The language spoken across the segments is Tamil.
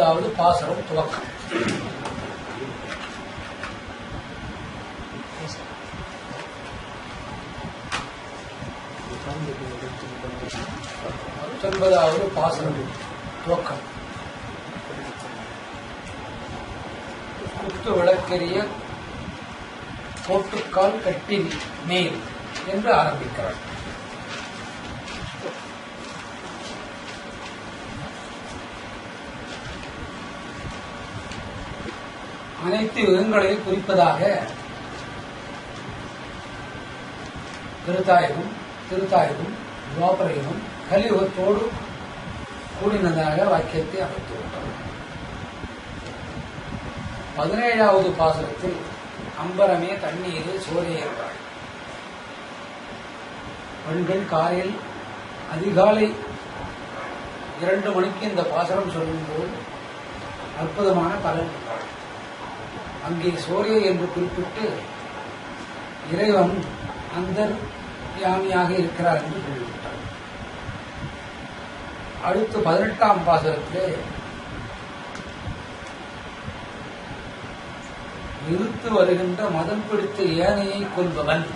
19வது பாசுரம் துவக்கம். வது பாசுரம் துவக்கம். குத்து விளக்கெரிய கோட்டுக்கால் கட்டின் மேல் என்று ஆரம்பிக்கிறார். அனைத்து யுகங்களையும் குறிப்பதாக திருத்தாயுகம் துவாபரயுகம் கலியுகத்தோடு கூடினதாக வாக்கியத்தை அமைத்துவிட்டார். 17வது பாசுரத்தில் அம்பரமே தண்ணீரில் சோலையேறாள். பெண்கள் காலையில் அதிகாலை 2 மணிக்கு இந்த பாசுரம் சொல்லும்போது அற்புதமான பலன் உள்ளாள். அங்கே சோரே என்று குறிப்பிட்டு இறைவன் அந்தர்யாமியாக இருக்கிறார் என்று சொல்லிவிட்டார். அடுத்து 18ஆம் பாசுரத்திலே நிறுத்து வருகின்ற மதம் பிடித்த ஏனையை கொள்பவன்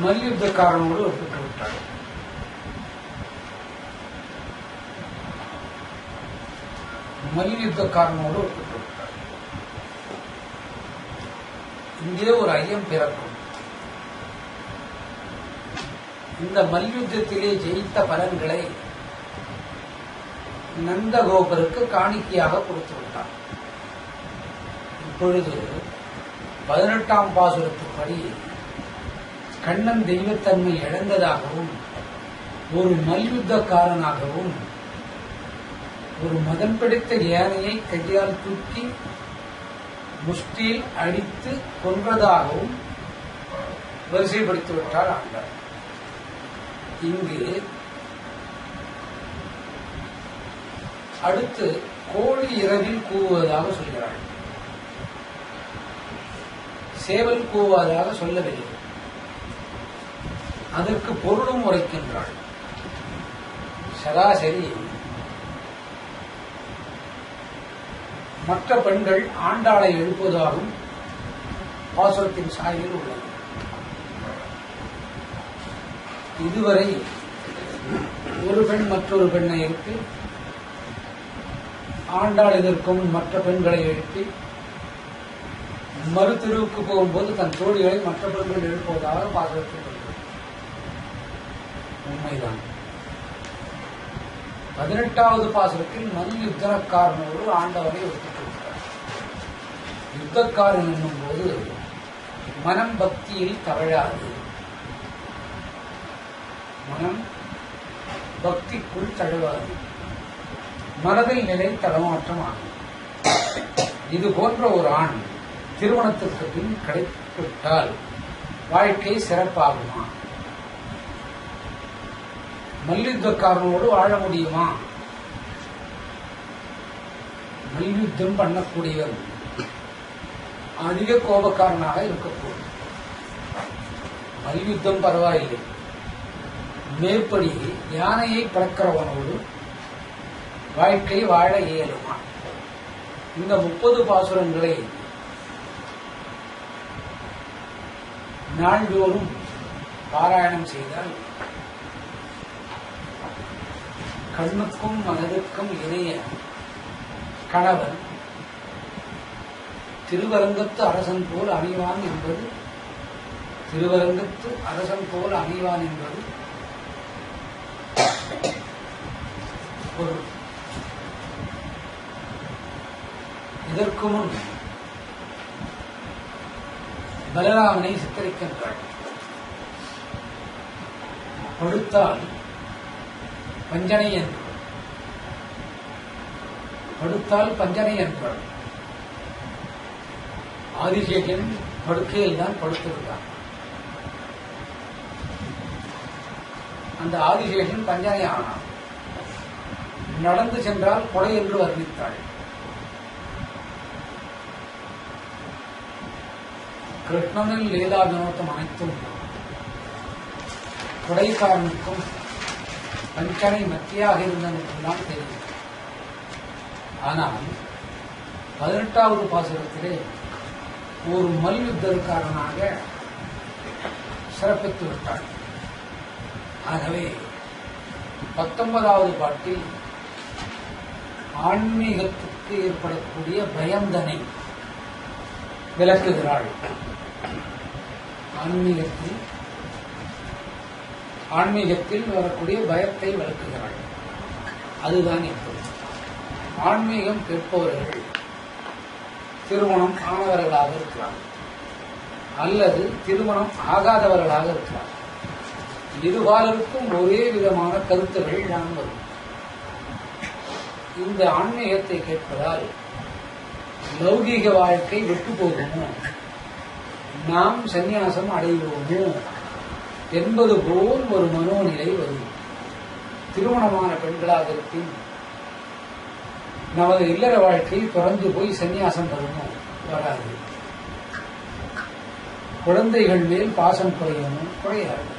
மல்யுத்தக்காரனோடு ஒப்பிட்டு விட்டார். மல்யுத்தக்காரனோடு ஒப்பிட்டு விட்டார். இங்கே ஒரு ஐயம் பிறக்கும். இந்த மல்யுத்தத்திலே ஜெயித்த பலன்களை நந்தகோபருக்கு காணிக்கையாக கொடுத்து விட்டார். இப்பொழுது 18ஆம் பாசுரத்தின்படி கண்ணன் தெய்வத்தன்மை இழந்ததாகவும் ஒரு மல்யுத்தக்காரனாகவும் ஒரு மதம் பிடித்த யானையை கையால் தூக்கி முஷ்டியில் அடித்து கொன்றதாகவும் வரிசைப்படுத்திவிட்டார் ஆண்டார். இங்கு அடுத்து கோழி இரவில் கூவுவதாக சொல்கிறாள். சேவல் கூவுவதாக சொல்லவில்லை. அதற்கு பொருளும் உரைக்கின்றாள். சராசரி மற்ற பெண்கள் ஆண்டாளை எழுப்புவதாகவும் பாசுரத்தின் சாயலில் உள்ளது. இதுவரை ஒரு பெண் மற்றொரு பெண்ணை எழுப்பி ஆண்டாள் எதிர்க்கும் மற்ற பெண்களை எழுப்பி மறுதிருவுக்கு போகும்போது தன் தோழிகளை மற்ற பெண்கள் எழுப்புவதாக பாசுரத்தில் உள்ளது. உண்மைதான். 18வது பாசுரத்தில் மல்யுத்தக்காரனோடு ஆண்டவரை ஒத்துக்கொள்கிறார். யுத்தக்காரன் என்னும் போது மனம் பக்தியில் தவழாது. மனம் பக்திக்குள் தழுவாது. மனதில் நிலை தடமாற்றம் ஆகும். இது போன்ற ஒரு ஆண் திருமணத்திற்கு பின் கிடைத்துவிட்டால் வாழ்க்கை சிறப்பாகுமா? மல்யுத்தக்காரனோடு வாழ முடியுமா? மல்யுத்தம் பண்ணக்கூடியவர் அதிக கோபக்காரனாக இருக்கக்கூடும். மல்யுத்தம் பரவாயில்லை. மேற்படி யானையை பறக்கிறவனோடு வாழ்க்கை வாழ இயலுமா? இந்த 30 பாசுரங்களை நாள்தோறும் பாராயணம் செய்தால் கண்ணுக்கும் மனதுக்கும் இணைய கணவன் திருவரங்கத்து அரசன் போல் அமைவான் என்பது பொருள். இதற்கு முன் பலராமனை சித்தரிக்கின்றாள். படுத்தால் பஞ்சனை என்றாள். ஆதிசேஷன் படுக்கையில் தான் படுத்திருந்தார். அந்த ஆதிசேஷன் பஞ்சனை ஆனான். நடந்து சென்றால் கொடை என்று வர்ணித்தாள். கிருஷ்ணனின் லீலா வினோதம் அனைத்தும் கொடைக்காரனுக்கும் பஞ்சனை மத்தியாக இருந்ததெல்லாம் தெரியும். ஆனால் 18வது பாசுரத்திலே ஒரு மல்யுத்தக்காரனாக சிறப்பித்து விட்டாள். ஆகவே 19வது பாட்டில் ஆன்மீகத்துக்கு ஏற்படக்கூடிய பயந்தனை விளக்குகிறாள். ஆன்மீகத்தில் வரக்கூடிய பயத்தை விளக்குகிறாள். அதுதான் இப்போது ஆன்மீகம் கேட்பவர்கள் திருமணம் ஆனவர்களாக இருக்கிறார் அல்லது திருமணம் ஆகாதவர்களாக இருக்கிறார். இருபாலருக்கும் ஒரே விதமான கருத்துகள் தான் வரும். இந்த ஆன்மீகத்தை கேட்பதால் லௌகீக வாழ்க்கை விட்டு போகுமோ, நாம் சந்நியாசம் அடைவோமோ என்பது போல் ஒரு மனோநிலை வரும். திருமணமான பெண்களாக இருப்பின் நமது இல்லற வாழ்க்கை தொடர்ந்து போய் சந்நியாசம் வருமோ, வராது. குழந்தைகள் மேல் பாசம் குறையுமோ, குறையாது.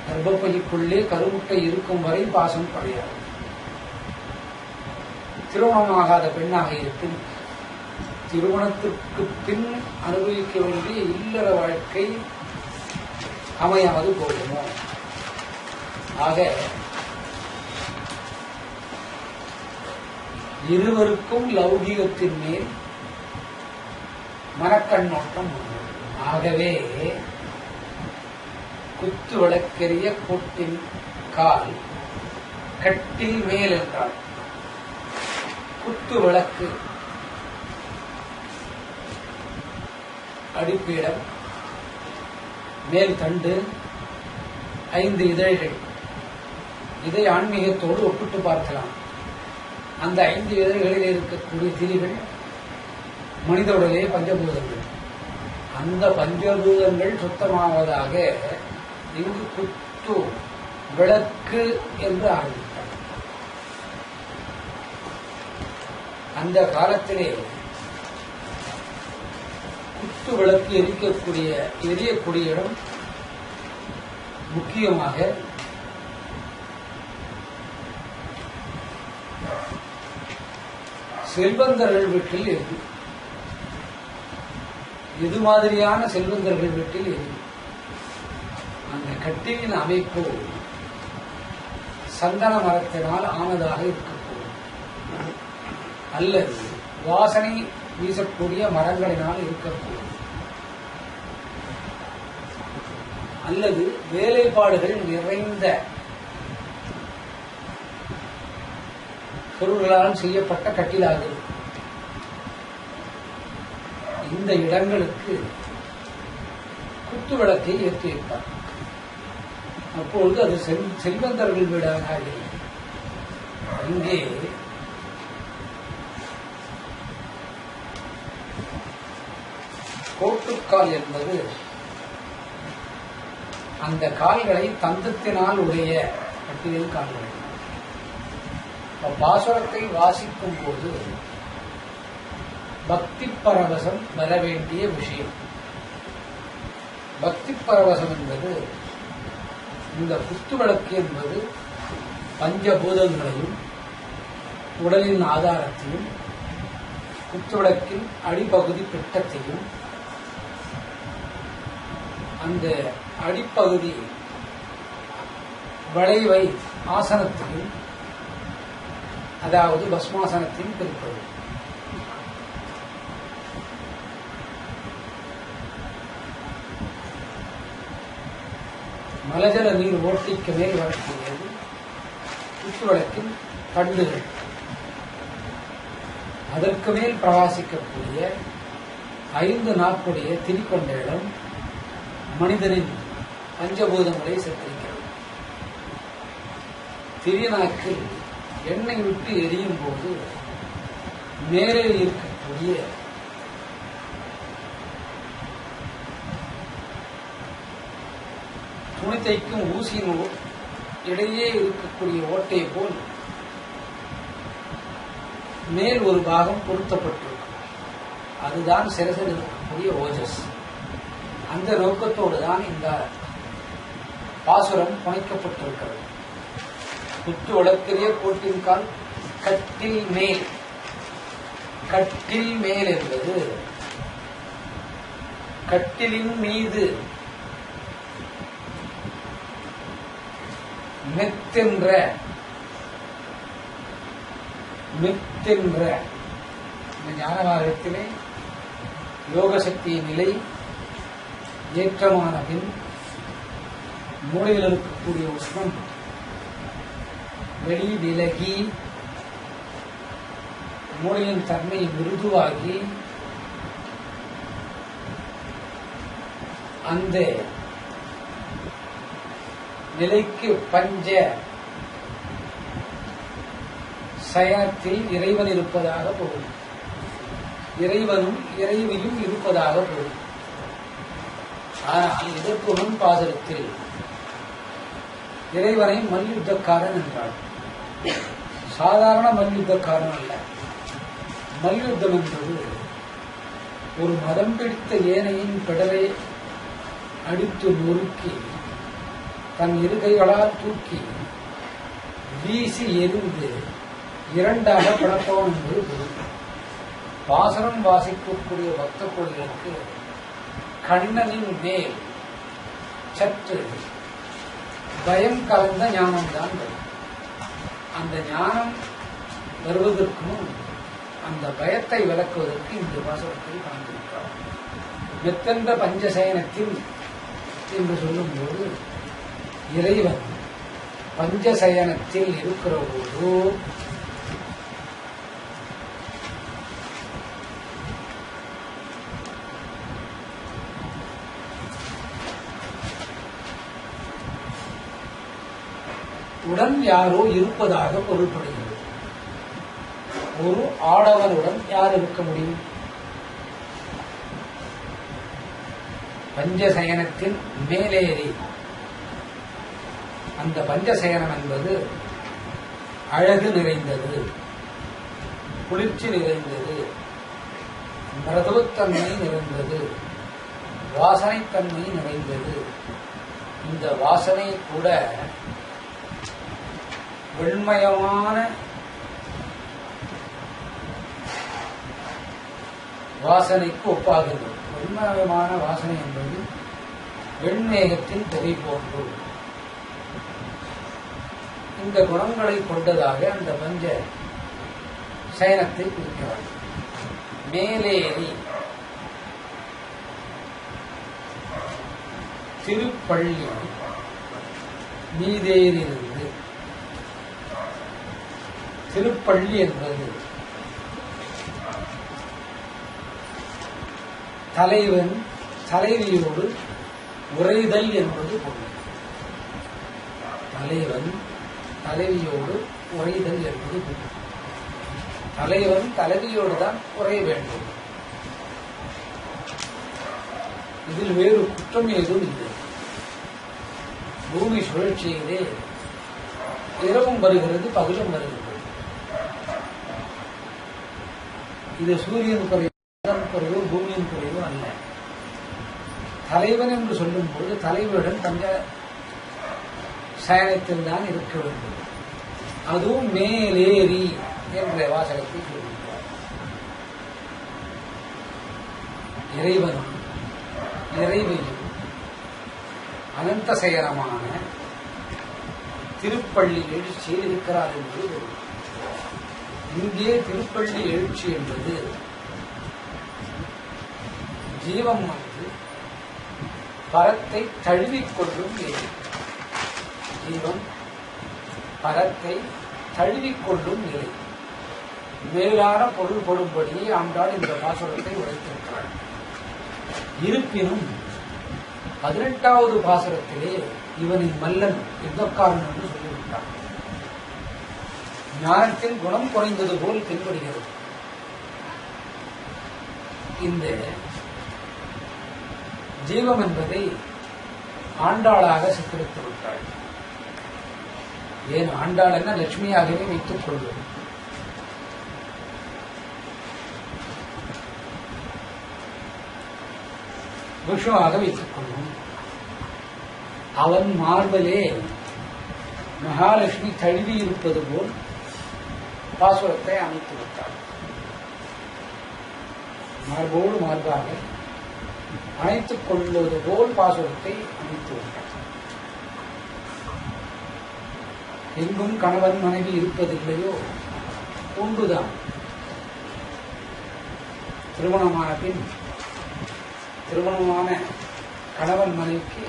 கர்ப்பப்பைக்குள்ளே கருமுட்டை இருக்கும் வரை பாசம் குறையாது. திருமணமாகாத பெண்ணாக இருப்பின் திருமணத்திற்கு பின் அனுபவிக்க வேண்டிய இல்லற வாழ்க்கை அமையாது போகுமோ. ஆக இருவருக்கும் லௌகீகத்தின் மேல் மனக்கண்ணோட்டம் உண்டு. ஆகவே குத்து விளக்கெரிய கோட்டின் கால் கட்டில் மேல் என்றாள். குத்து விளக்கு அடிப்பீடம், மேல் தண்டு, 5 இதழ்கள். இதை ஆன்மீகத்தோடு ஒப்பிட்டு பார்க்கலாம். அந்த 5 இதழ்களில் இருக்கக்கூடிய திரிகள் மனித உடலே பஞ்சபூதங்கள். அந்த பஞ்சபூதங்கள் சுத்தமாவதாக இங்கு குத்து விளக்கு என்று ஆரம்பித்தார். அந்த காலத்திலே குத்து விளக்கு எரியக்கூடிய இடம் முக்கியமாக செல்வந்தர்கள் வீட்டில் இருக்கு. எது மாதிரியான செல்வந்தர்கள் வீட்டில் இருக்கு. அந்த கட்டிலின் அமைப்பு சந்தன மரத்தினால் ஆனதாக இருக்கக்கூடும், அல்லது வாசனை வீசக்கூடிய மரங்களினால் இருக்கக்கூடும், அல்லது வேலைப்பாடுகள் நிறைந்த பொருள்களால் செய்யப்பட்ட கட்டிலாக இருக்கும். இந்த இடங்களுக்கு குத்து விளக்கை ஏற்றி வைப்பார். அப்பொழுது அது செல்வந்தர்கள் வீடாக ஆகிறது. இங்கே கோட்டுக்கால் என்பது அந்த கால்களை தந்தத்தினால் உடைய கட்டிலில் கால்கள். பாசுரத்தை வாசிக்கும் போது பக்தி பரவசம் வர வேண்டிய விஷயம். பக்தி பரவசம் என்பது இந்த குத்து விளக்கு என்பது பஞ்சபூதங்களையும் உடலின் ஆதாரத்தையும் குத்துவிளக்கின் அடிப்பகுதி பிட்டத்தையும் அந்த அடிப்பகுதி வளைவை ஆசனத்தையும், அதாவது பஸ்மாசனத்தையும் குறிப்பது. மலஜல நீர் ஓட்டிக்கு மேல் வரக்கூடியது குத்துவிளக்கின் தண்டுகள். அதற்கு மேல் பிரகாசிக்கக்கூடிய 5 நாக்குடைய திரிகொண்ட இடம் மனிதனின் பஞ்சபூதங்களை சித்தரிக்கிறது. திரிநாக்கில் எண்ணெய் விட்டு எரியும் போது மேலே இருக்கக்கூடிய துணி தைக்கும் ஊசியின் இடையே இருக்கக்கூடிய ஓட்டை போல் மேல் ஒரு பாகம் பொருத்தப்பட்டிருக்கும். அதுதான் சிரசில் இருக்கக்கூடிய ஓஜஸ். அந்த நோக்கத்தோடு தான் இந்த பாசுரம் புனைக்கப்பட்டிருக்கிறது. குத்து வளர்க்கிறிய கோட்டின் கால் கட்டில் மேல். கட்டில் மேல் என்பது கட்டிலின் மீது மெத்தென்ற இந்த ஞானமார்க்கத்திலே யோக சக்தியின் நிலை ஏற்றமான பின் மூளையில் இருக்கக்கூடிய உஷ்ணம் வெளி விலகி மூளையின் தன்மை மிருதுவாகி அந்த நிலைக்கு பஞ்ச சயனத்தில் இறைவன் இருப்பதாக பொருள். இறைவனும் இறைவியும் இருப்பதாக பொருள். ஆனால் இதற்கு முன் பாசுரத்தில் இறைவனை மல்யுத்தக்காரன் என்றார். சாதாரண மல்யுத்தக்காரன் அல்ல. மல்யுத்தம் என்பது ஒரு மதம் பிடித்த ஏனையின் பெடலை அடித்து நொறுக்கி தன் இருகைகளால் தூக்கி வீசி எரிந்து இரண்டாக பிளப்பவன் என்பது பொருள். பாசுரம் வாசிக்கக்கூடிய பக்த கோடிகளுக்கு கண்ணனின் மேல் சற்று பயம் கலந்த ஞானம்தான் வரும். அந்த ஞானம் வருவதற்கு முன் அந்த பயத்தை விளக்குவதற்கு இந்த பாசுரத்தை காண்பிக்கிறார். மெத்தென்ற பஞ்சசயனத்தில் என்று சொல்லும்போது இறைவன் பஞ்சசயனத்தில் இருக்கிற போது உடன் யாரோ இருப்பதாக பொருள்படுகிறது. ஒரு ஆடவனுடன் யார் இருக்க முடியும்? பஞ்சசயனத்தின் மேலேறி அந்த பஞ்சசயனம் என்பது அழகு நிறைந்தது, குளிர்ச்சி நிறைந்தது, மிருதுத்தன்மை நிறைந்தது, வாசனைத்தன்மை நிறைந்தது. இந்த வாசனை கூட வெண்மயமான வாசனைக்கு ஒப்பாகிறது. வெண்மயமான வாசனை என்பது வெண்மேகத்தின் புகை போன்று. இந்த குணங்களை கொண்டதாக அந்த பஞ்ச சயனத்தை குறிக்கிறார். மேலேறி திருப்பள்ளி மீதேறிருந்து. திருப்பள்ளி என்பது தலைவன் தலைவியோடு உறைதல் என்பது பொருள். தலைவன் தலைவியோடு உறைதல் என்பது பொருள். தலைவன் தலைவியோடு தான் உறைய வேண்டும். இதில் வேறு குற்றம் ஏதும் இல்லை. பூமி சுழற்சியிலே இரவும் வருகிறது, பகலும் வருகிறது. இது சூரியன் குறைவோ பூமியின் குறைவோ அல்ல. தலைவன் என்று சொல்லும்போது தலைவருடன் பஞ்ச சயனத்தில் தான் இருக்க வேண்டும். அதுவும் மேலேறி என்ற வாசகத்தை சொல்லியிருக்கிறார். இறைவனும் இறைவையும் அனந்த சயனமான திருப்பள்ளி எழுச்சியில் இருக்கிறார் என்பது இங்கே திருப்பள்ளி எழுச்சி என்பது ஜீவம் வந்து பரத்தை தழுவிக்கொள்ளும் நிலை. ஜீவம் பரத்தை தழுவிக்கொள்ளும் நிலை. மேலான பொருள் படும்படி ஆண்டாள் இந்த பாசுரத்தை உரைத்திருக்கிறார். இருப்பினும் 18வது பாசுரத்திலே இவனின் மல்லன் யுத்தக்காரன் என்று சொல்லிவிட்டார். ஞானத்தின் குணம் குறைந்தது போல் தென்படுகிறது. இந்த ஜீவம் என்பதை ஆண்டாளாக சித்தரித்து விட்டாள். ஏன் ஆண்டாள் என்ன லட்சுமியாகவே வைத்துக் கொள்வது. விஷ்ணுவாக வைத்துக் கொள்வோம். அவன் மார்பலே மகாலட்சுமி தழுவி இருப்பது போல் பாசுரத்தை அமைத்து விட்டார். மார்போடு மார்பாக அணைத்துக் கொள்வது போல் பாசுரத்தை அமைத்து விட்டார். எங்கும் கணவன் மனைவி இருப்பதில்லையோ ஒன்றுதான். திருமணமான பின் திருமணமான கணவன் மனைவிக்கு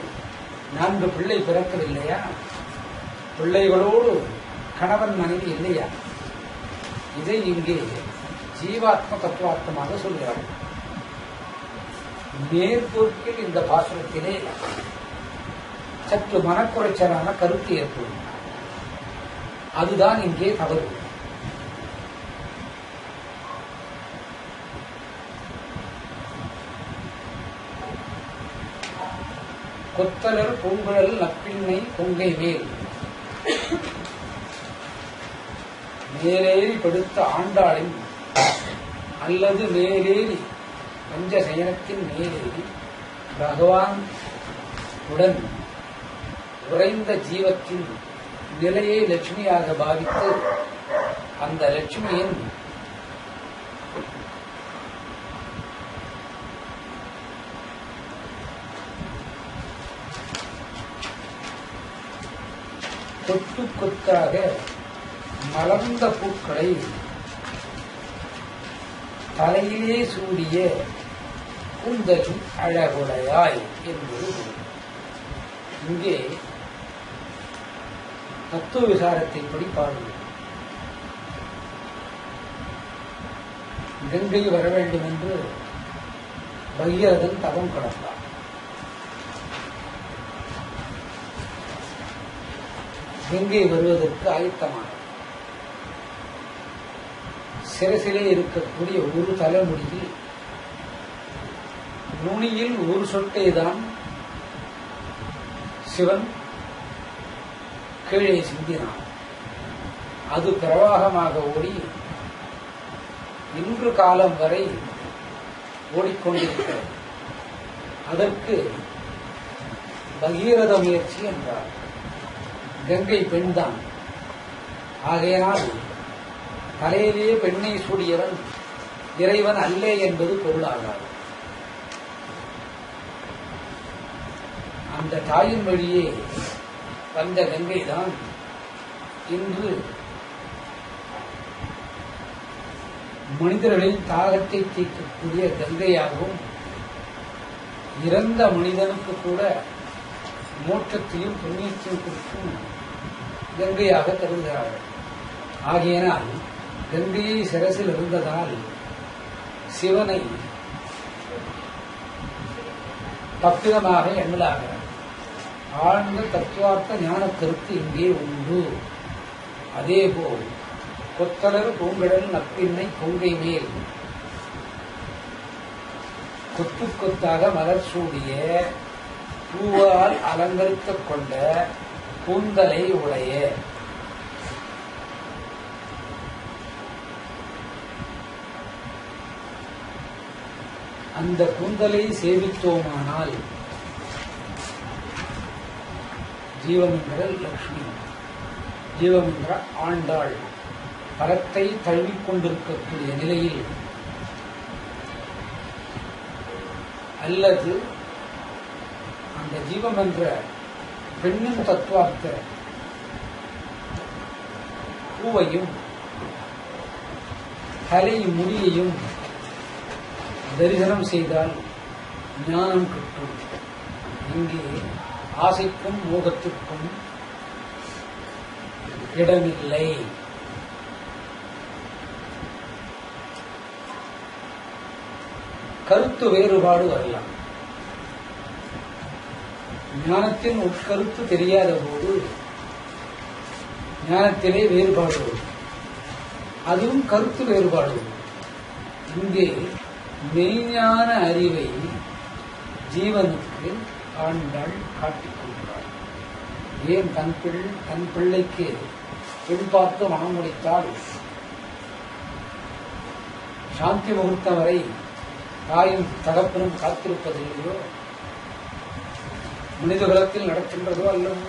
4 பிள்ளை பிறக்கவில்லையா? பிள்ளைகளோடு கணவன் மனைவி இல்லையா? இதை இங்கே ஜீவாத்ம தத்துவார்த்தமாக சொல்கிறார்கள். மேற்போக்கில் இந்த பாசுரத்திலே சற்று மனக்குறைச்சலான கருத்து ஏற்படும். அதுதான் இங்கே தவறு. கொத்தலர் பூங்குழல் நப்பின்னை கொங்கை மேல் மேலேறி படுத்த ஆண்டாளின் அல்லது மேலேறி பஞ்சசயனத்தின் மேலேறி பகவான் உடன் உறைந்த ஜீவத்தின் நிலையை லட்சுமியாக பாவித்து அந்த லட்சுமியின் கொத்து கொத்தாக மலர்ந்த பூக்களை தலையிலே சூடிய கூந்தலும் அழகுடையாய் என்பது இங்கே தத்துவ விசாரத்தைப்படி பாருங்கள். கங்கை வர வேண்டும் என்று பகீரதன் தவம் கடந்தார். கங்கை வருவதற்கு ஆயத்தமானார். சிரசிலே இருக்கக்கூடிய ஒரு தலைமுடியில் நுனியில் ஒரு சொட்டை தான் சிவன் கீழே சிந்தினான். அது பிரவாகமாக ஓடி இன்று காலம் வரை ஓடிக்கொண்டிருக்கிறது. அதற்கு பகீரத முயற்சி என்றார். கங்கை பெண்தான். ஆகையினால் தலையிலேயே பெண்ணை சூடியவன் இறைவன் அல்லே என்பது பொருளாகாது. அந்த தாயின் வழியே வந்த கங்கைதான் இன்று மனிதர்களின் தாகத்தை தீர்க்கக்கூடிய கங்கையாகவும் இறந்த மனிதனுக்கு கூட மோட்சத்தையும் புண்ணியத்தையும் கொடுக்கும் கங்கையாக கருதுகிறார்கள். ஆகையினால் கங்கையை சிரசில் இருந்ததால் சிவனை தப்பிதமாக எண்ணலாகிறார். ஆழ்ந்த தத்துவார்த்த ஞான கருத்து இங்கே உண்டு. அதேபோல் கொத்தலர் பூங்கடல் நப்பின்னை கொங்கை மேல் கொத்து கொத்தாக மலர் சூடிய பூவால் அலங்கரித்துக் கொண்ட கூந்தலை உடைய அந்த கூந்தலை சேவித்தோமானால் ஜீவமென்ற லட்சுமி, ஜீவமென்ற ஆண்டாள் பரத்தை தழுவிக்கொண்டிருக்கக்கூடிய நிலையில் அல்லது அந்த ஜீவம் என்ற பெண்ணின் தத்துவார்த்த பூவையும் தலை முடியையும் தரிசனம் செய்தால் ஞானம் கிட்டும். இங்கே ஆசைக்கும் மோகத்திற்கும் இடமில்லை. கருத்து வேறுபாடு வரலாம். ஞானத்தின் உட்கருத்து தெரியாத போது ஞானத்திலே வேறுபாடு வரும். அதுவும் கருத்து வேறுபாடு வரும். இங்கே மெய்ஞான அறிவை ஜீவனுக்கு ஆண்டாள் காட்டிக் கொள்கிறாள். ஏன் தன் பிள்ளைக்கு பெண் பார்த்து மனம் முடித்தால் சாந்தி முகூர்த்தம் வரை தாயும் தகப்பனும் காத்திருப்பதில்லையோ, மனித குலத்தில் நடக்கின்றதோ அல்லவோ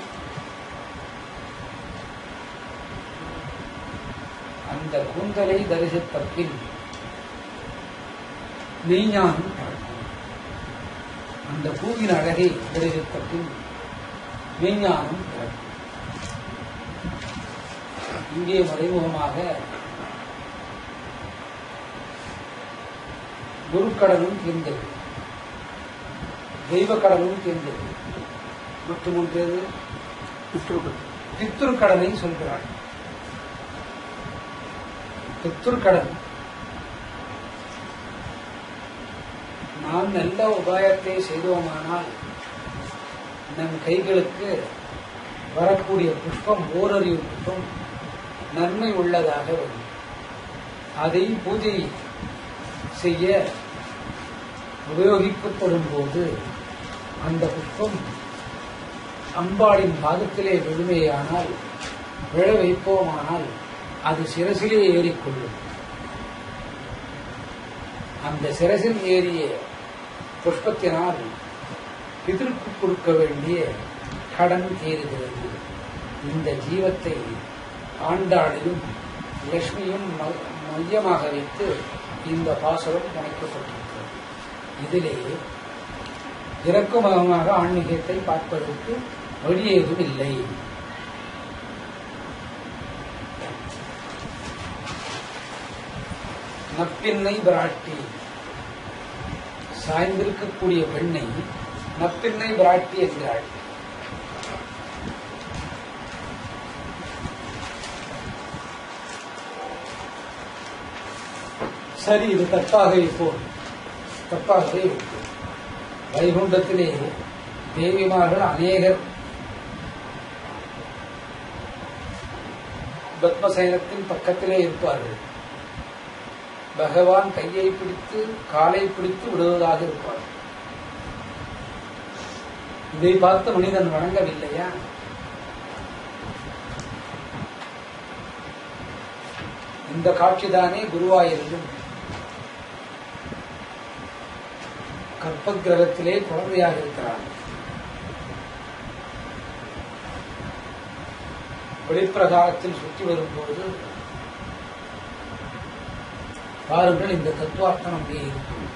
அந்த கூந்தலை தரிசித்த பின் மெய்ஞானம் பிறக்கும். அந்த பூவின் அழகை தரிசித்த பின் மெய்ஞானம் பிறக்கும். இங்கே மறைமுகமாக குருக்கடலும் தீர்ந்தது, தெய்வ கடலும் தீர்ந்தது. மற்றும் ஒன்றது பித்ருக்கடனை சொல்கிறார். பித்ருக்கடன் நாம் நல்ல உபாயத்தை செய்தோமானால் நம் கைகளுக்கு வரக்கூடிய புஷ்பம் ஓரறிவு புஷ்பம் நன்மை உள்ளதாக வரும். அதை பூஜை செய்ய உபயோகிக்கப்படும் போது அந்த புஷ்பம் அம்பாளின் பாதத்திலே விழுமையானால், விழ வைப்போமானால் அது சிரசிலே ஏறிக்கொள்ளும். அந்த சிரசில் ஏறிய புஷ்பத்தினால் பிதருக்கு கொடுக்க வேண்டிய கடன் தீருகிறது. இந்த ஜீவத்தை ஆண்டாளையும் லட்சுமியும் மையமாக வைத்து இந்த பாசுரம் அமைக்கப்பட்டிருக்கிறது. இதிலே இறக்குமுகமாக ஆன்மீகத்தை பார்ப்பதற்கு வழி ஏதும் இல்லை. நப்பின்னை பிராட்டி, சாய்ந்திருக்கக்கூடிய பெண்ணை நப்பின்னை பிராட்டி என்கிறாள். சரி, இது தப்பாகவே போகும், தப்பாகவே இருக்கும். வைகுண்டத்திலே தேவிமார்கள் அநேகர் பத்மசயனத்தின் பக்கத்திலே இருப்பார்கள். பகவான் கையை பிடித்து காலை பிடித்து விடுவதாக இருப்பார்கள். இதை பார்த்து மனிதன் வணங்கவில்லையா? இந்த காட்சிதானே குருவாயிலும் கற்ப கிரகத்திலே குழந்தையாக இருக்கிறார். வெளிப்பிரகாரத்தில் சுற்றி வரும்போது பாருங்கள், இந்த தத்துவார்த்தம் அங்கே இருக்கும்.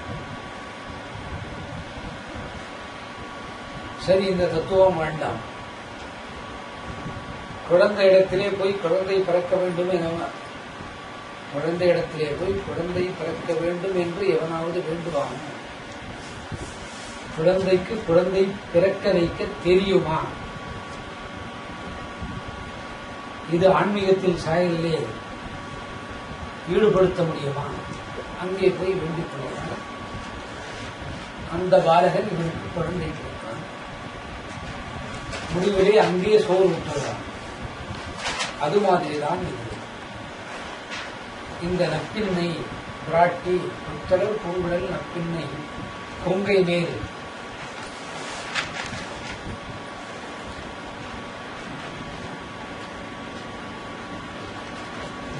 சரி, இந்த தத்துவம் வேண்டாம். குழந்தை இடத்திலே போய் குழந்தை பிறக்க வேண்டும் என, குழந்தை இடத்திலே போய் குழந்தை பிறக்க வேண்டும் என்று எவனாவது வேண்டுவான்? குழந்தைக்கு குழந்தை பிறக்க வைக்க தெரியுமா? இது ஆன்மீகத்தில் சாயலிலே ஈடுபடுத்த முடியுமா? அங்கே போய் வேண்டிக் கொள்வார். அந்த பாலகன் இவனுக்கு குழந்தை கொடுத்தான். முடிவிலே அங்கே சோறு விட்டுறான். அது மாதிரிதான் இது. இந்த நப்பின்னை பிராட்டி புத்தளர் பூங்குழல் நப்பின்னை கொங்கை மேல்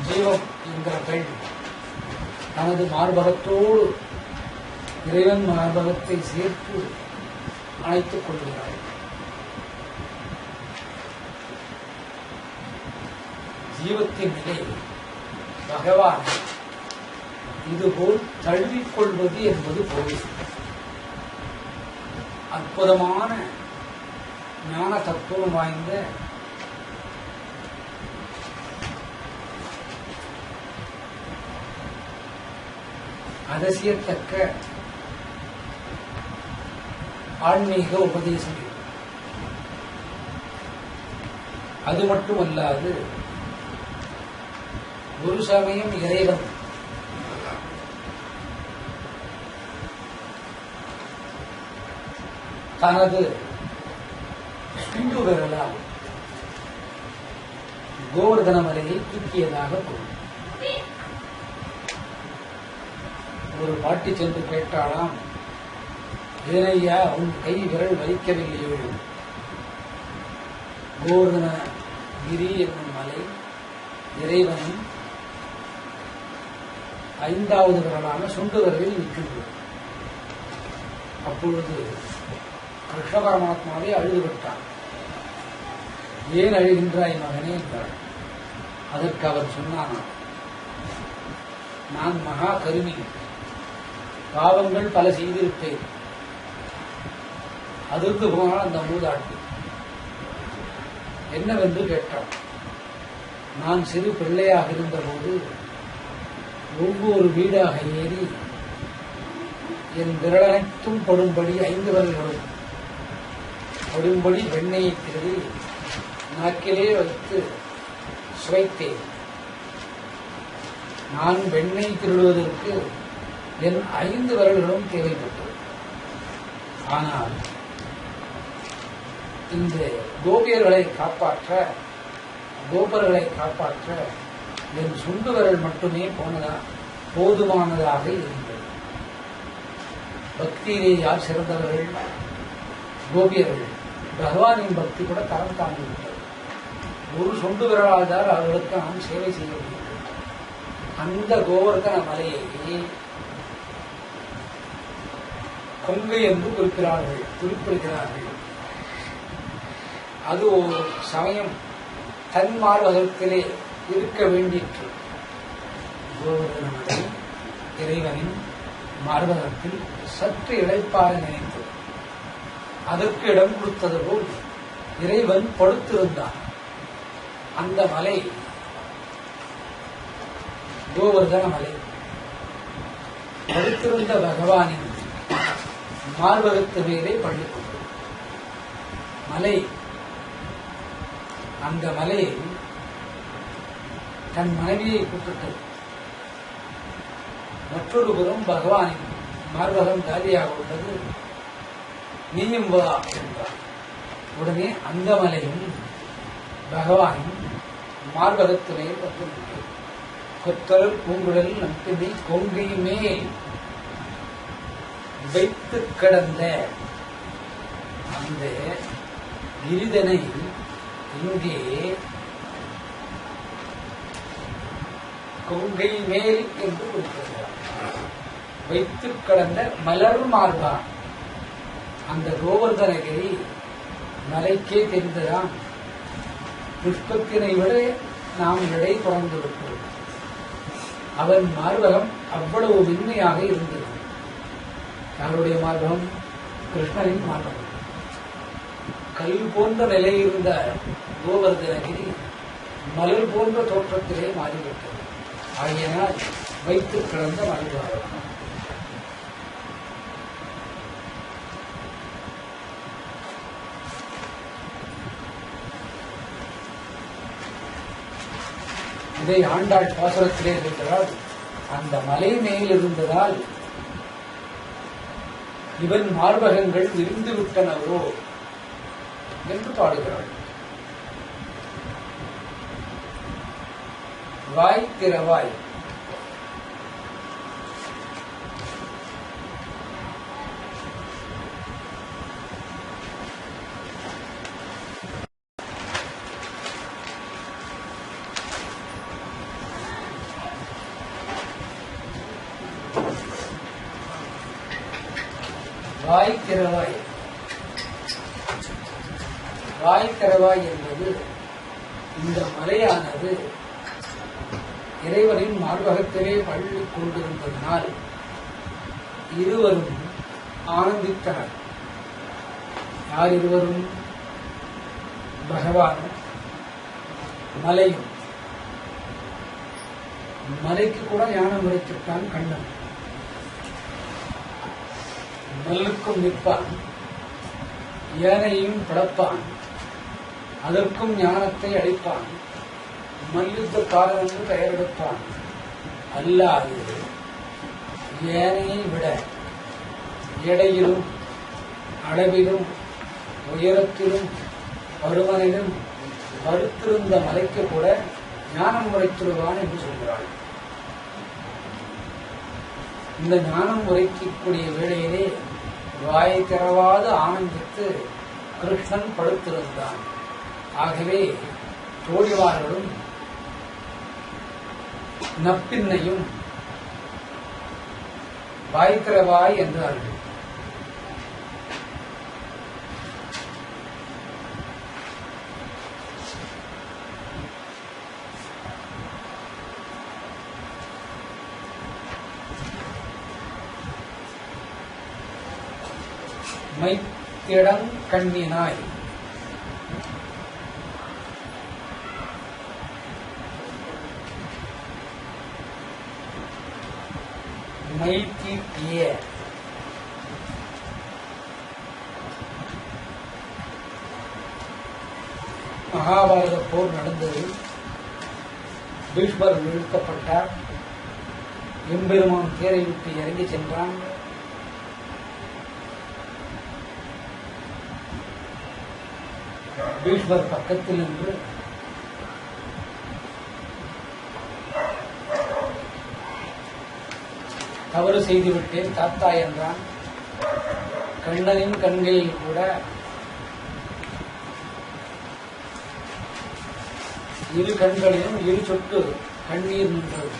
ஜீவம் என்கிற பெண் தனது மார்பகத்தோடு இறைவன் மார்பகத்தை சேர்த்து அணைத்துக் கொள்கிறாள். ஜீவத்தின் நிலை பகவான் இதுபோல் தழுவிக்கொள்வது என்பது பொருள். அற்புதமான ஞான தத்துவம் வாய்ந்த அதிசயத்தக்க ஆன்மீக உபதேசம். அது மட்டுமல்லாது ஒரு சமயம் இறைவன் தனது சுண்டு விரலால் கோவர்தன மலையை தூக்கியதாக பொருள். ஒரு பாட்டி சென்று கேட்டாலாம், ஏனையா உன் கை விரல் வலிக்கவில்லையோ? கோவர்தன கிரி என்னும் மலை இறைவனின் 5வது விரலான சுண்டு விரலில் நிற்கின்றது. அப்பொழுது கிருஷ்ண பரமாத்மாவே அழுது விட்டான். ஏன் அழுகின்றாய் மகனே என்றாள். அதற்கு அவர் சொன்னான், நான் மகா கருமி, பாவங்கள் பல செய்திருப்பேன். அதிர்ந்து போனால் அந்த மூதாட்டி என்னவென்று கேட்டான். நான் சிறு பிள்ளையாக இருந்தபோது ஒவ்வொரு வீடாக ஏறி என் விரலனைத்தும் படும்படி 5 விரல்களும் படும்படி வெண்ணெயை திருடி நாக்கிலே வைத்து சுவைத்தேன். நான் வெண்ணெய் திருடுவதற்கு என் 5 விரல்களும் தேவைப்பட்டது. ஆனால் இந்த கோபியர்களை காப்பாற்ற என் சுண்டு விரல் மட்டுமே போதுமானதாக இருந்தது. பக்தியிலே யார் சிறந்தவர்கள்? கோபியர்கள். பகவானின் பக்தி கூட தரம் தாண்டிவிட்டது. ஒரு சொண்டு விரலால் தான் அவர்களுக்கு நாம் சேவை செய்ய முடியும். அந்த கோவர்தன மலையை கொங்கை என்று குறிப்பிடுகிறார்கள். அது ஒரு சமயம் தன் மார்பகத்திலே இருக்க வேண்டிற்று. கோவர்தன மலை இறைவனின் மார்பகத்தில் சற்று இளைப்பாற நினைத்தது. அதற்கு இடம் கொடுத்தது போல் இறைவன் படுத்திருந்தான். அந்த மலை கோவர்தன மலை. படுத்திருந்த பகவானின் மார்பகத்து மேலே பள்ளிக்கொண்டது மலை. அந்த மலை தன் மனைவியை கூப்பிட்டது. மற்றொரு புறம் பகவானின் மார்பகம் காலியாக உள்ளது. நீயும் வா என்றார். உடனே அந்த மலையும் பகவானின் மார்பகத்திலே வந்து கொத்தல் பூங்குழல் நம்பினை கொங்கை மேல் வைத்து கிடந்த அந்த கிரிதனை இங்கே கொங்கை மேல் என்று குறிப்பிடுகிறார். வைத்து கிடந்த மலர் மார்பா. அந்த கோவர்தனகிரி மலைக்கே தெரிந்ததாம். புஷ்பத்தினை விட நாம் எடை குறைந்திருக்கிறோம். அவன் மார்பகம் அவ்வளவு மென்மையாக இருந்தது. யாருடைய மார்பகம்? கிருஷ்ணனின் மார்பகம். கல் போன்ற நிலையில் இருந்த கோவர்தனகிரி மலர் போன்ற தோற்றத்திலே மாறிவிட்டது. ஆகையினால் வைத்து கிடந்த மார்பகம். இதை ஆண்டாள் பாசுரத்திலே இருக்கிறார். அந்த மலை மேல் இருந்ததால் இவன் மார்பகங்கள் விரிந்து விட்டனவோ என்று பாடுகிறாள். வாய் திறவாய். வாய் திறவாய். வாய் திறவாய் என்பது இந்த மலையானது இறைவனின் மார்பகத்திலே பள்ளி கொண்டிருந்ததனால் இருவரும் ஆனந்தித்தனர். யார் இருவரும்? பகவானும் மலையும். மலைக்கு கூட ஞானம் உரைத்துட்டான் கண்ணன். நெல்லுக்கும் நிற்பான், ஏனையும் பிளப்பான், அதற்கும் ஞானத்தை அளிப்பான், மல்யுத்தக்காரன் என்று பெயரெடுப்பான். அல்லாது ஏனையை விட எடையிலும் அளவிலும் உயரத்திலும் பருமனிலும் படுத்திருந்த மலைக்கு கூட ஞானம் உரைத்திடுவான் என்று சொல்கிறாள். இந்த ஞானம் உரைக்கக்கூடிய வேளையிலே வாயை திறவாது ஆனந்தித்து கிருஷ்ணன் படுத்திருந்தான். ஆகவே தோழிவார்களும் நப்பின்னையும் வாய் திறவாய் என்றார்கள். மைத்திடங் கண்ணினாய். மைத்தீட்டிய மகாபாரத போர் நடந்தது. பீஷ்மர் வீழ்த்தப்பட்டார். எம்பெருமான் தேரை விட்டு இறங்கி சென்றான். பீஷ்மர் பக்கத்தில் நின்று தவறு செய்துவிட்டேன் தாத்தா என்றான். கண்ணனின் கண்களில் கூட இரு கண்களிலும் இரு சொட்டு கண்ணீர் நின்றது.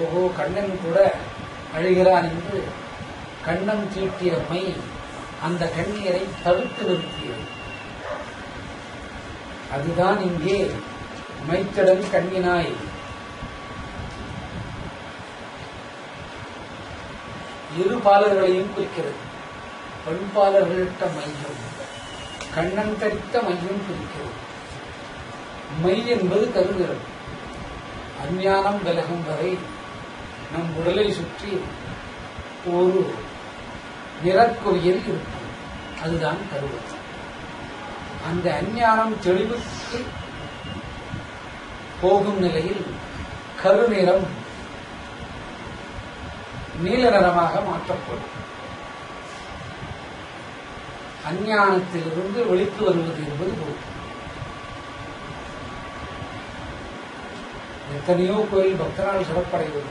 ஓஹோ, கண்ணன் கூட அழுகிறான் என்று கண்ணன் தீட்டிய மை அந்த கண்ணீரை தடுத்து நிறுத்தியது. அதுதான் இங்கே மைத்தடன் கண்ணினாய். இரு பாலர்களையும் குறிக்கிறது. பெண்பாலர்களிட்ட மையம், கண்ணன் தரித்த மையம் குறிக்கிறது. மை என்பது கருவிரல். அஞ்ஞானம் விலகும் வரை நம் உடலை சுற்றி ஒரு நிறக்குவியல் இருக்கும். அதுதான் கருவிரல். அந்த அஞ்ஞானம் தெளிவுக்கு போகும் நிலையில் கருநிறம் நீல நிறமாக மாற்றப்படும். அஞ்ஞானத்திலிருந்து வெளித்து வருவது என்பது பொருள். எத்தனையோ கோயில் பக்தனால் சிறப்படைவது.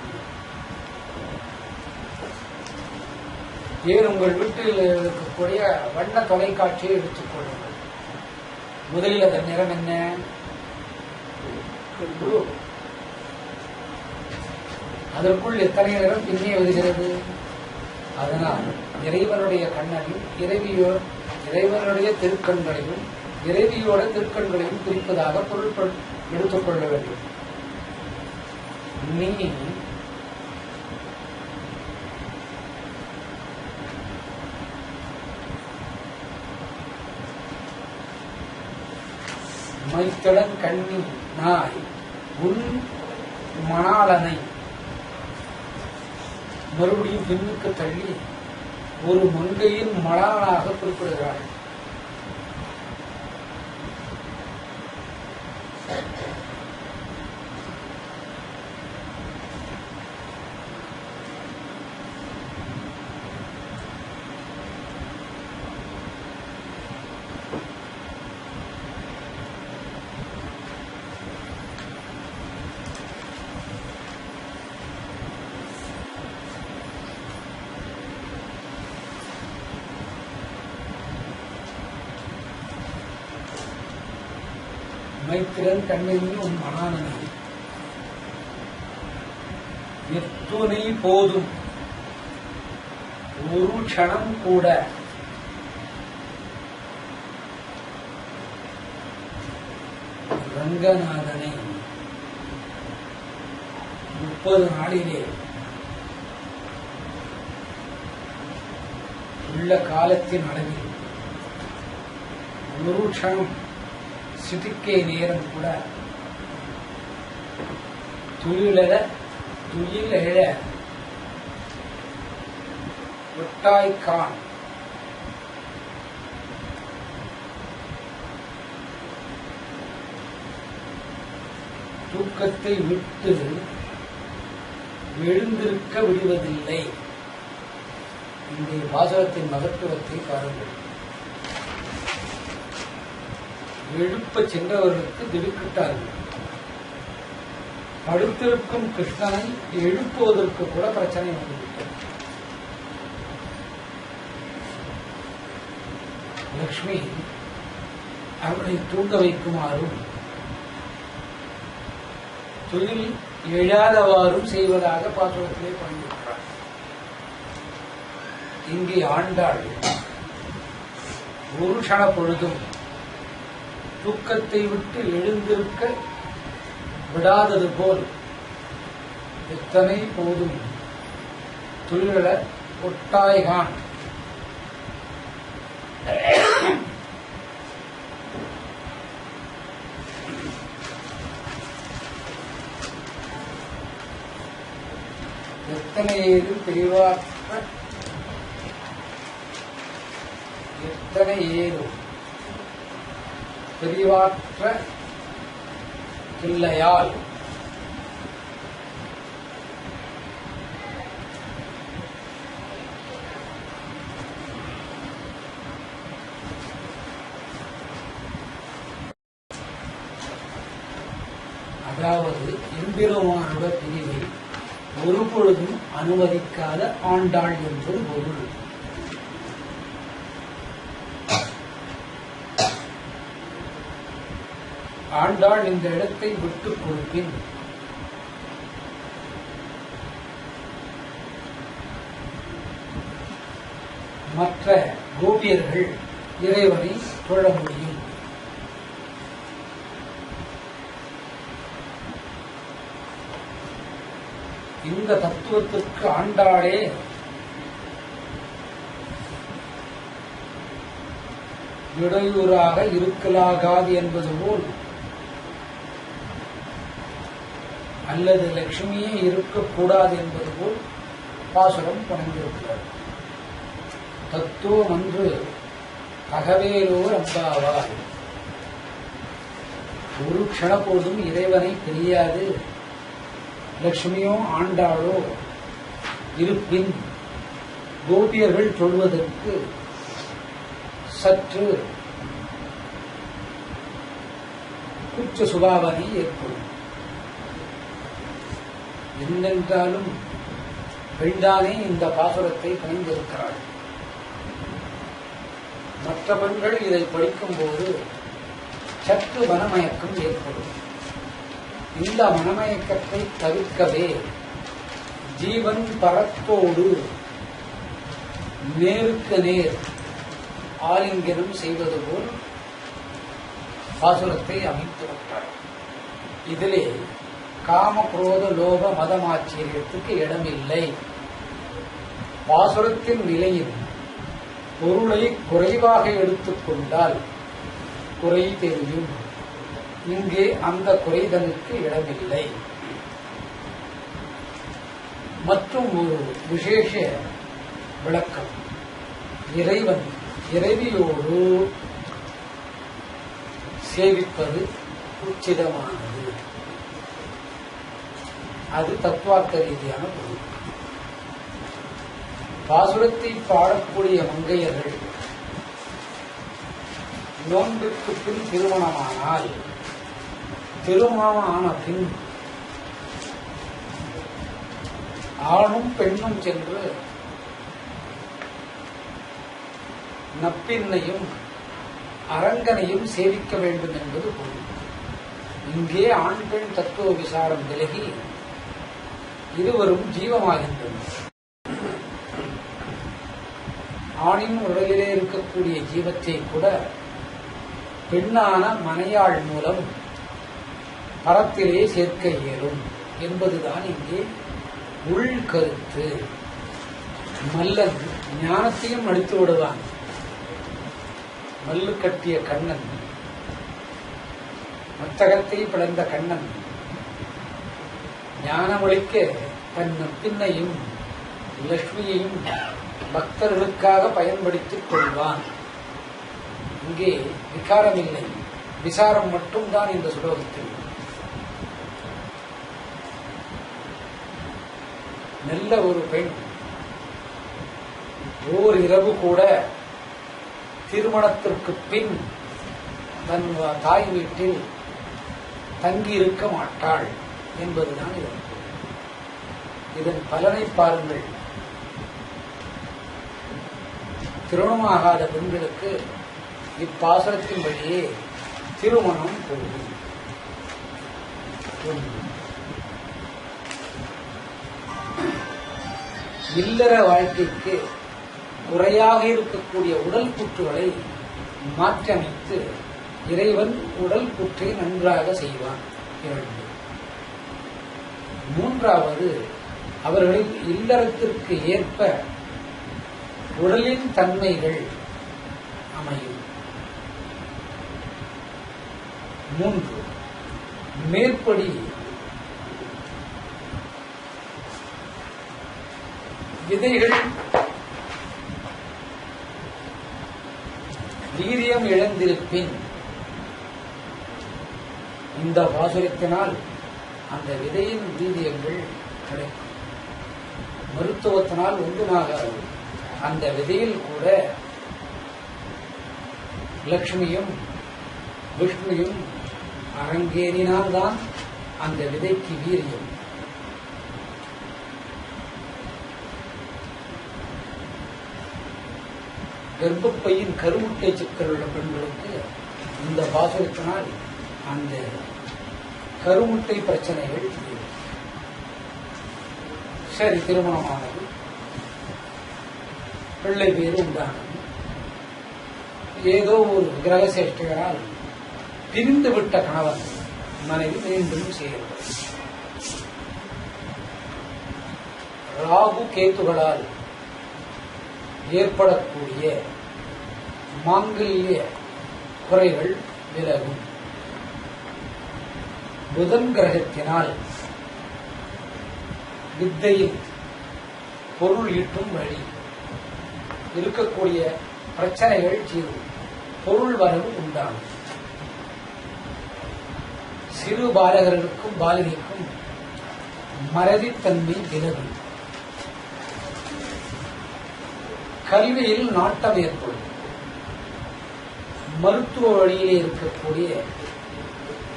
ஏன் உங்கள் வீட்டில் இருக்கக்கூடிய வண்ண தொலைக்காட்சியை எடுத்துக் கொள்ளுங்கள். முதலில் அதன் நிறம் என்ன? அதற்குள் எத்தனை நிறம் பின்னே வருகிறது. அதனால் இறைவனுடைய கண்ணனையும் இறைவனுடைய திருக்கண்களையும் இறைவியோட திருக்கண்களையும் குறிப்பதாக பொருள் எடுத்துக் கொள்ள வேண்டும். நீ மைத்தடன் கண்ணி நாய் உன் மணாளனை மறுபடியும் பின்னுக்கு தள்ளி ஒரு மங்கையின் மணாளனாக குறிப்பிடுகிறார். மைத்திரன் கண்ணில் உன் மணாளனை எத்துணை போதும் ஒரு க்ஷணம் கூட ரங்கநாதனை 30 நாளிலே உள்ள காலத்தின் அளவில் ஒரு க்ஷணம் சிட்டிக்கை நேரம் கூட துயில் எழ ஒட்டாய்க்கான் தூக்கத்தை விட்டு எழுந்திருக்க விடுவதில்லை. இந்த வாசகத்தின் மகத்துவத்தை பாருங்கள். எழுப்ப சென்றவர்களுக்கு திடுக்கிட்டார்கள். படுத்திருக்கும் கிருஷ்ணனை எழுப்புவதற்கு கூட பிரச்சனை வந்துவிட்டது. லக்ஷ்மி அவனை தூங்க வைக்குமாறும் தொழில் எழாதவாறும் செய்வதாக பாசுரத்திலே பயன்படுகிறார். இங்கே ஆண்டாள் ஒரு க்ஷண பொழுதும் தூக்கத்தை விட்டு எழுந்திருக்க விடாதது போல் எத்தனை போதும் துயில ஒட்டாய்கான் எத்தனை ஏது பெரிவாற்ற எத்தனை ஏது பெரிவாற்ற இல்லையால் அதாவது எம்பெருமானோட பிரிவை ஒருபொழுதும் அனுமதிக்காத ஆண்டாள் என்பது பொருள். ஆண்டாள் இந்த இடத்தை விட்டுக் கொடுப்பின் மற்ற கோபியர்கள் இறைவனை தொழ முடியும். இந்த தத்துவத்திற்கு ஆண்டாளே இடையூறாக இருக்கலாகாது என்பது போல், அல்லது லட்சுமியே இருக்கக்கூடாது என்பது போல் பாசுரம் புனைந்திருக்கிறார். தத்துவம் அன்று அகவேலோர் அம்பாவார். ஒரு க்ஷணப்போதும் இறைவனை தெரியாது லட்சுமியோ ஆண்டாளோ இருப்பின் கோபியர்கள் சொல்வதற்கு சற்று குற்ற சுபாவனை ஏற்படும். என்னென்றாலும் பெண்தானே இந்த பாசுரத்தை பயந்திருக்கிறாள். மற்ற பெண்கள் இதை படிக்கும்போது சற்று மனமயக்கம் ஏற்படும். இந்த மனமயக்கத்தை தவிர்க்கவே ஜீவன் பரத்தோடு நேருக்கு நேர் ஆலிங்கனம் செய்வது போல் பாசுரத்தை அமைத்திருக்கிறார். இதிலே காம குரோத லோப மதமாச்சரியத்துக்கு இடமில்லை. பாசுரத்தின் நிலையில் பொருளை குறைவாக எடுத்துக்கொண்டால் குறை தெரியும். இங்கே அந்த குறைதலுக்கு இடமில்லை. மற்றும் ஒரு விசேஷ விளக்கம், இறைவன் இறைவியோடு சேவிப்பது உச்சிதமானது. அது தத்துவார்த்த ரீதியான பொருள். பாசுரத்தை பாடக்கூடிய மங்கையர்கள் நோன்பிற்கு பின் திருமணமானால், திருமணம் ஆன பின் ஆணும் பெண்ணும் சென்று நப்பின்னையும் அரங்கனையும் சேவிக்க வேண்டும் என்பது பொருள். இங்கே ஆண் பெண் தத்துவ விசாரம் விலகி இருவரும் ஜீவமாகின்றனர். ஆணின் உடலிலே இருக்கக்கூடிய ஜீவத்தை கூட பெண்ணான மனையாள் மூலம் பரத்திலே சேர்க்க இயலும் என்பதுதான் இங்கே உள்கருத்து. மல்லன் ஞானத்தையும் அடித்து விடுவான். மல்லு கட்டிய கண்ணன், மத்தகத்தை பிளந்த கண்ணன் ஞானமளிக்க தன் நப்பின்னையும் லட்சுமியையும் பக்தர்களுக்காக பயன்படுத்திக் கொள்வான். இங்கே விகாரம் இல்லை, விசாரம் மட்டும்தான் இந்த சுலோகத்தில். நல்ல ஒரு பெண் ஓர் இரவு கூட திருமணத்திற்கு பின் தன் தாய் வீட்டில் தங்கியிருக்க மாட்டாள் என்பதுதான் இதன் பலனை பாருங்கள். திருமணமாகாத பெண்களுக்கு இப்பாசுரத்தின் வழியே திருமணம் போகும். இல்லற வாழ்க்கைக்கு குறையாக இருக்கக்கூடிய உடல் கூற்றுகளை மாற்றியமைத்து இறைவன் உடல் கூற்றை நன்றாக செய்வான். 2. 3வது, அவர்களின் இல்லறத்திற்கு ஏற்ப உடலின் தன்மைகள் அமையும். 3. மேற்படி விதைகள் வீரியம் இழந்திருப்பின் இந்த பாசுரத்தினால் அந்த விதையின் வீரியங்கள் கிடைக்கும். மருத்துவத்தினால் ஒன்றுனாகாது. அந்த விதையில் கூட லட்சுமியும் விஷ்ணுயும் அரங்கேறினால்தான் அந்த விதைக்கு வீரியம். கர்ப்பப்பையின் கருமுட்டை சிக்கல் உள்ள பெண்களுக்கு இந்த பாசுரத்தினால் அந்த கருமுட்டை பிரச்சனைகள் சரி, திருமணமானது, பிள்ளை பேரு உண்டானது, ஏதோ ஒரு கிரக சேஷ்டிகரால் பிரிந்துவிட்ட கணவன் மனைவி மீண்டும் செய்கிறது. ராகு கேத்துகளால் ஏற்படக்கூடிய மாங்கல்ய குறைகள் விலகும். புதன் கிரகத்தினால் வித்தையில் பொருள் ஈட்டும் வழி இருக்கக்கூடிய பிரச்சனைகள் தீரும். பொருள் வரவு உண்டாகும். சிறு பாலகர்களுக்கும் பாலிகைக்கும் மறதித்தன்மை விலகும். கல்வியில் நாட்டம் ஏற்படும். மருத்துவ வழியிலே இருக்கக்கூடிய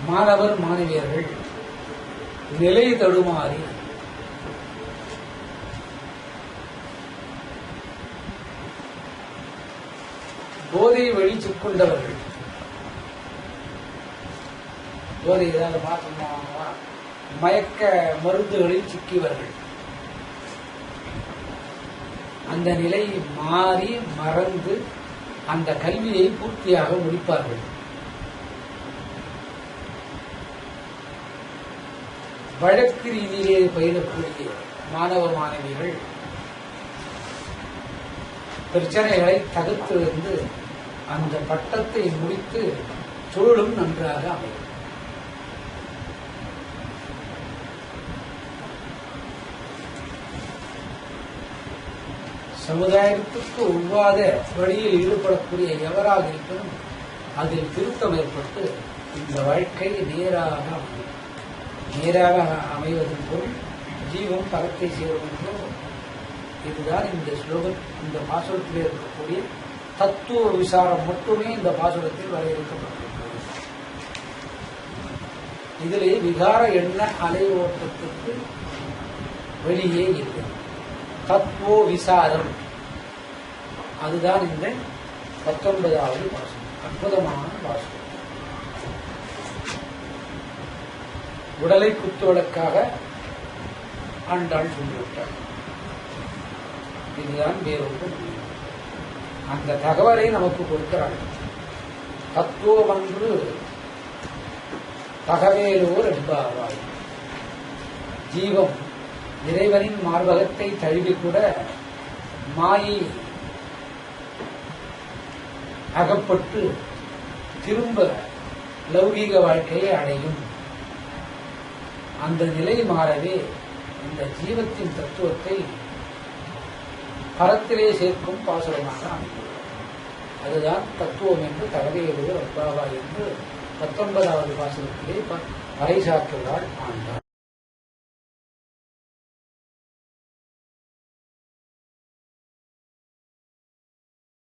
மாணவர் மாணவியர்கள் நிலை தடுமாறி போதை வழி சிக்கொண்டவர்கள், போதை ஏதாவது மாற்றமா மயக்க மருந்துகளில் சிக்கியவர்கள் அந்த நிலை மாறி மறந்து அந்த கல்வியை பூர்த்தியாக முடிப்பார்கள். வழக்கு ரீதியிலே பயிலக்கூடிய மாணவ மாணவிகள் பிரச்சனைகளை தவிர்த்திருந்து அந்த பட்டத்தை முடித்து தொழிலும் நன்றாக அமையும். சமுதாயத்துக்கு ஒவ்வாத வழியில் ஈடுபடக்கூடிய எவராக இருப்பினும் அதில் திருத்தம் ஏற்பட்டு இந்த வாழ்க்கை நேராக அமையும். நேராக அமைவதன் பொருள் ஜீவம் பரத்தை செய்வதென்றோ இதுதான் இந்த ஸ்லோகம். இந்த பாசுரத்தில் இருக்கக்கூடிய தத்துவ விசாரம் மட்டுமே இந்த பாசுரத்தில் வரையறுக்கப்பட்டிருக்கிறது. இதிலே விகார எண்ண அலை ஓட்டத்துக்கு வெளியே இல்லை. தத்துவ விசாரம் அதுதான் இந்த 19வது பாசுரம். அற்புதமான பாசுரம். உடலை குத்துவதற்காக ஆண்டாள் சொல்லிவிட்டார். இதுதான் வேறொன்றும் இல்லை. அந்த தகவலை நமக்கு கொடுக்கிறார். தத்துவமன்று தகவேலோர் என்பாவாய். ஜீவம் இறைவனின் மார்பகத்தை தழுவி கூட மாயை அகப்பட்டு திரும்ப லௌகீக வாழ்க்கையை அடையும். அந்த நிலை மாறவே இந்த ஜீவத்தின் தத்துவத்தை பரத்திலே சேர்க்கும் பாசுரமாக அமைந்துள்ளது. அதுதான் தத்துவம் என்று தகவேலோர் அப்பாவா என்று 19வது பாசுரத்திலே பறைசாற்றுகிறாள் ஆண்டாள்.